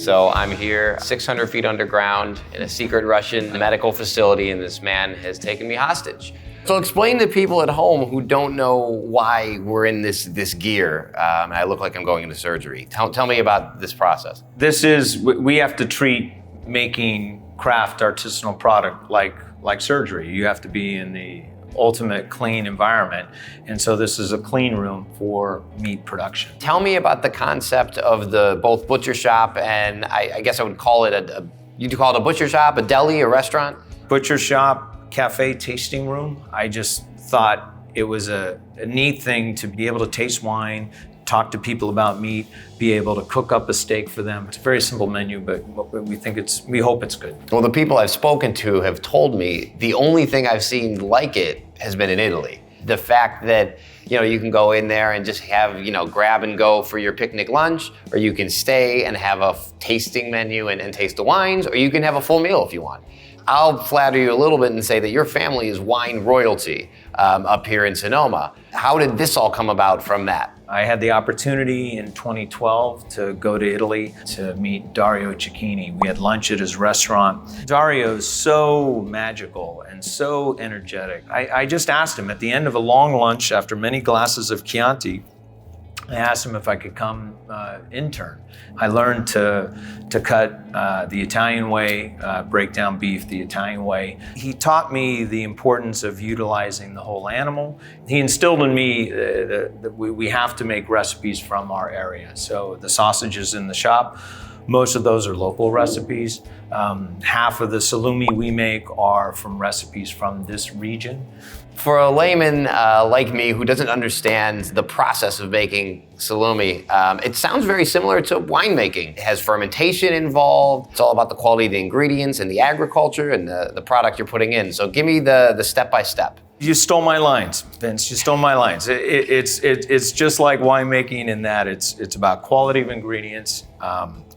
So I'm here 600 feet underground in a secret Russian medical facility, and this man has taken me hostage. So explain to people at home who don't know why we're in this gear, and I look like I'm going into surgery. Tell me about this process. We have to treat making craft artisanal product like surgery. You have to be in the ultimate clean environment, and so this is a clean room for meat production. Tell me about the concept of the both butcher shop and I guess I would call it you'd call it a butcher shop, a deli, a restaurant? Butcher shop, cafe, tasting room. I just thought it was a neat thing to be able to taste wine, talk to people about meat, be able to cook up a steak for them. It's a very simple menu, but we hope it's good. Well, the people I've spoken to have told me the only thing I've seen like it has been in Italy. The fact that, you can go in there and just have, grab and go for your picnic lunch, or you can stay and have a tasting menu and taste the wines, or you can have a full meal if you want. I'll flatter you a little bit and say that your family is wine royalty up here in Sonoma. How did this all come about from that? I had the opportunity in 2012 to go to Italy to meet Dario Cecchini. We had lunch at his restaurant. Dario's so magical and so energetic. I just asked him at the end of a long lunch after many glasses of Chianti, I asked him if I could come intern. I learned to cut the Italian way, break down beef the Italian way. He taught me the importance of utilizing the whole animal. He instilled in me that we have to make recipes from our area. So the sausages in the shop, most of those are local recipes. Half of the salumi we make are from recipes from this region. For a layman like me who doesn't understand the process of making salumi, it sounds very similar to winemaking. It has fermentation involved. It's all about the quality of the ingredients and the agriculture and the product you're putting in. So give me the step-by-step. You stole my lines, Vince. You stole my lines. It's just like winemaking in that it's about quality of ingredients.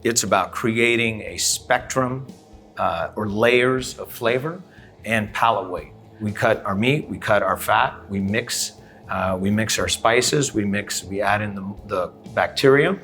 It's about creating a spectrum or layers of flavor and palate weight. We cut our meat, we cut our fat, we mix our spices, we add in the bacteria,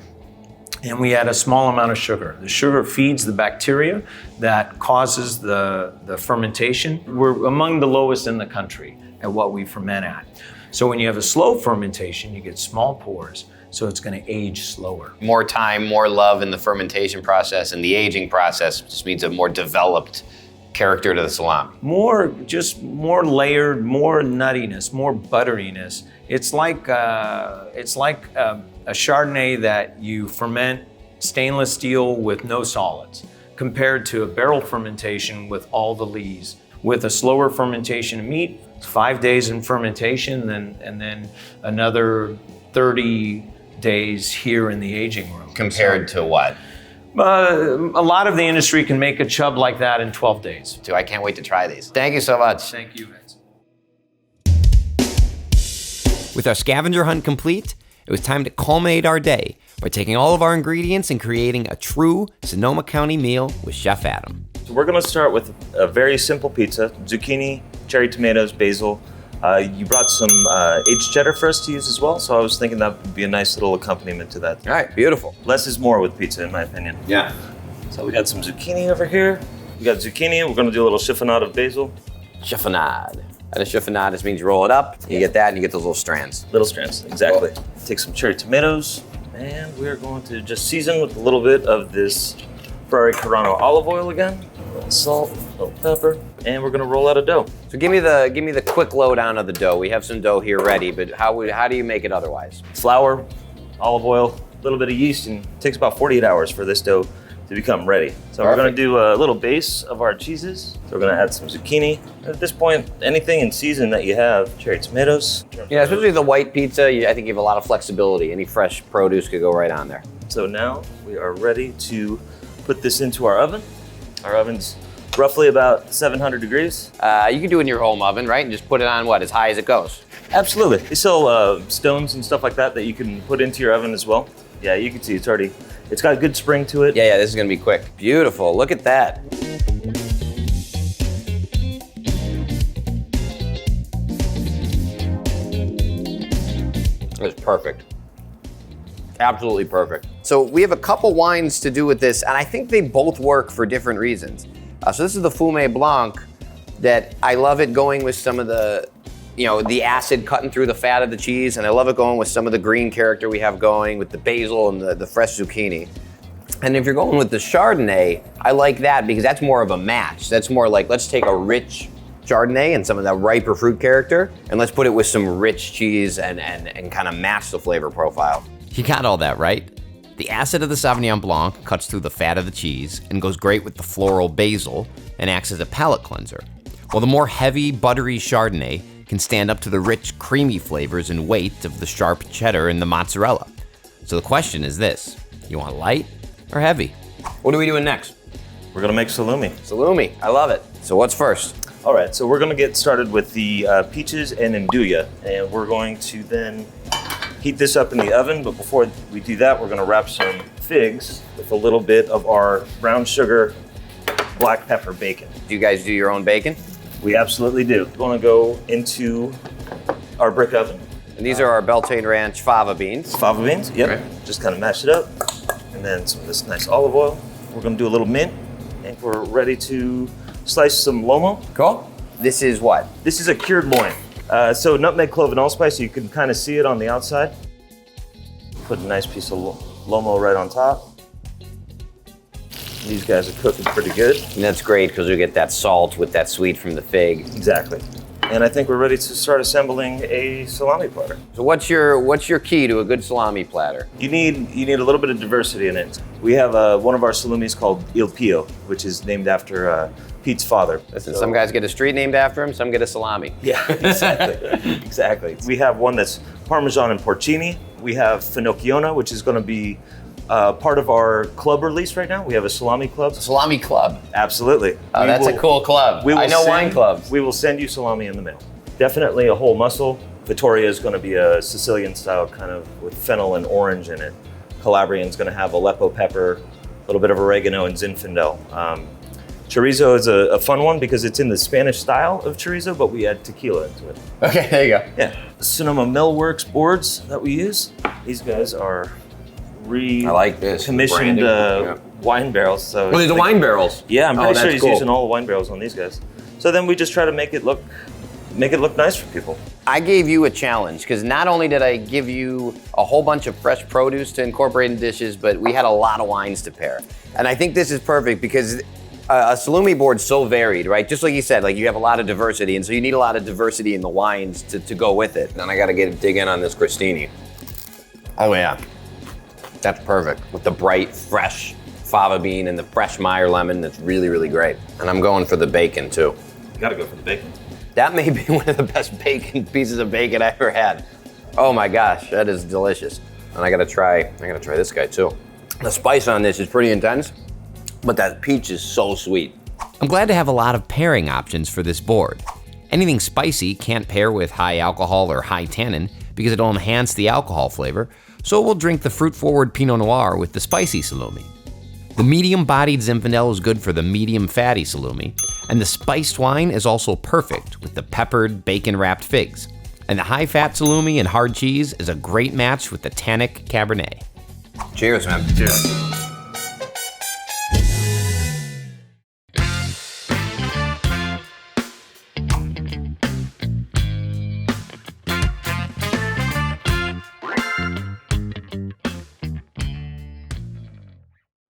and we add a small amount of sugar. The sugar feeds the bacteria that causes the fermentation. We're among the lowest in the country at what we ferment at. So when you have a slow fermentation, you get small pores, so it's gonna age slower. More time, more love in the fermentation process, and the aging process just means a more developed character to the salami. More layered, more nuttiness, more butteriness. It's like a Chardonnay that you ferment stainless steel with no solids, compared to a barrel fermentation with all the lees. With a slower fermentation of meat, 5 days in fermentation, and then another 30 days here in the aging room. Compared to what? A lot of the industry can make a chub like that in 12 days. So I can't wait to try these. Thank you so much. Thank you, Vince. With our scavenger hunt complete, it was time to culminate our day by taking all of our ingredients and creating a true Sonoma County meal with Chef Adam. So we're gonna start with a very simple pizza: zucchini, cherry tomatoes, basil. You brought some aged cheddar for us to use as well, so I was thinking that would be a nice little accompaniment to that. All right, beautiful. Less is more with pizza, in my opinion. Yeah. So we got some zucchini over here. We got zucchini. We're gonna do a little chiffonade of basil. Chiffonade. And a chiffonade just means you roll it up, you get that, and you get those little strands. Little strands, exactly. Cool. Take some cherry tomatoes, and we're going to just season with a little bit of this Ferrari Carano olive oil again. A little salt, a little pepper, and we're gonna roll out a dough. So give me the quick lowdown of the dough. We have some dough here ready, but how do you make it otherwise? Flour, olive oil, a little bit of yeast, and it takes about 48 hours for this dough to become ready. So Perfect. We're gonna do a little base of our cheeses. So we're gonna add some zucchini. At this point, anything in season that you have, cherry tomatoes. Yeah, especially the white pizza, I think you have a lot of flexibility. Any fresh produce could go right on there. So now we are ready to put this into our oven. Our oven's roughly about 700 degrees. You can do it in your home oven, right? And just put it on as high as it goes. Absolutely. They sell stones and stuff like that you can put into your oven as well. Yeah, you can see it's got a good spring to it. Yeah, this is gonna be quick. Beautiful, look at that. That's perfect. Absolutely perfect. So we have a couple wines to do with this, and I think they both work for different reasons. So this is the Fumet Blanc that I love it going with some of the, the acid cutting through the fat of the cheese, and I love it going with some of the green character we have going with the basil and the fresh zucchini. And if you're going with the Chardonnay, I like that because that's more of a match. That's more like, let's take a rich Chardonnay and some of that riper fruit character, and let's put it with some rich cheese and kind of match the flavor profile. You got all that right. The acid of the Sauvignon Blanc cuts through the fat of the cheese and goes great with the floral basil and acts as a palate cleanser, while the more heavy, buttery Chardonnay can stand up to the rich, creamy flavors and weight of the sharp cheddar and the mozzarella. So the question is this, you want light or heavy? What are we doing next? We're gonna make salumi. Salumi, I love it. So what's first? All right, so we're gonna get started with the peaches and andouille, and we're going to then heat this up in the oven, but before we do that, we're gonna wrap some figs with a little bit of our brown sugar, black pepper bacon. Do you guys do your own bacon? We absolutely do. We're gonna go into our brick oven. And these are our Beltane Ranch fava beans. Fava beans, yep. Right. Just kind of mash it up. And then some of this nice olive oil. We're gonna do a little mint, and we're ready to slice some lomo. Cool. This is what? This is a cured loin. So nutmeg, clove, and allspice, you can kind of see it on the outside. Put a nice piece of lomo right on top. These guys are cooking pretty good. And that's great because we get that salt with that sweet from the fig. Exactly. And I think we're ready to start assembling a salami platter. So what's your key to a good salami platter? You need a little bit of diversity in it. We have one of our salumis called Il Pio, which is named after Pete's father. Listen, some guys get a street named after him, some get a salami. Yeah, exactly. Exactly. We have one that's Parmesan and porcini. We have Finocchiona, which is going to be part of our club release right now. We have a salami club. Salami club. Absolutely. Oh, that's a cool club. I know wine clubs. We will send you salami in the mail. Definitely a whole muscle. Vittoria is going to be a Sicilian style, kind of with fennel and orange in it. Calabrian is going to have Aleppo pepper, a little bit of oregano and Zinfandel. Chorizo is a fun one because it's in the Spanish style of chorizo, but we add tequila into it. Okay, there you go. Yeah. The Sonoma Millworks boards that we use, these guys are I like this. commissioned wine barrels. So these are wine barrels. Yeah, I'm pretty sure he's cool. using all the wine barrels on these guys. So then we just try to make it look nice for people. I gave you a challenge because not only did I give you a whole bunch of fresh produce to incorporate in dishes, but we had a lot of wines to pair. And I think this is perfect because a salumi board's so varied, right? Just like you said, like you have a lot of diversity, and so you need a lot of diversity in the wines to go with it. Then I got to dig in on this Crostini. Oh yeah, that's perfect with the bright, fresh fava bean and the fresh Meyer lemon. That's really, really great. And I'm going for the bacon too. You gotta go for the bacon. That may be one of the best pieces of bacon I ever had. Oh my gosh, that is delicious. And I gotta try this guy too. The spice on this is pretty intense, but that peach is so sweet. I'm glad to have a lot of pairing options for this board. Anything spicy can't pair with high alcohol or high tannin because it'll enhance the alcohol flavor, so we'll drink the fruit-forward Pinot Noir with the spicy salumi. The medium-bodied Zinfandel is good for the medium-fatty salumi, and the spiced wine is also perfect with the peppered, bacon-wrapped figs. And the high-fat salumi and hard cheese is a great match with the tannic Cabernet. Cheers, man. Cheers.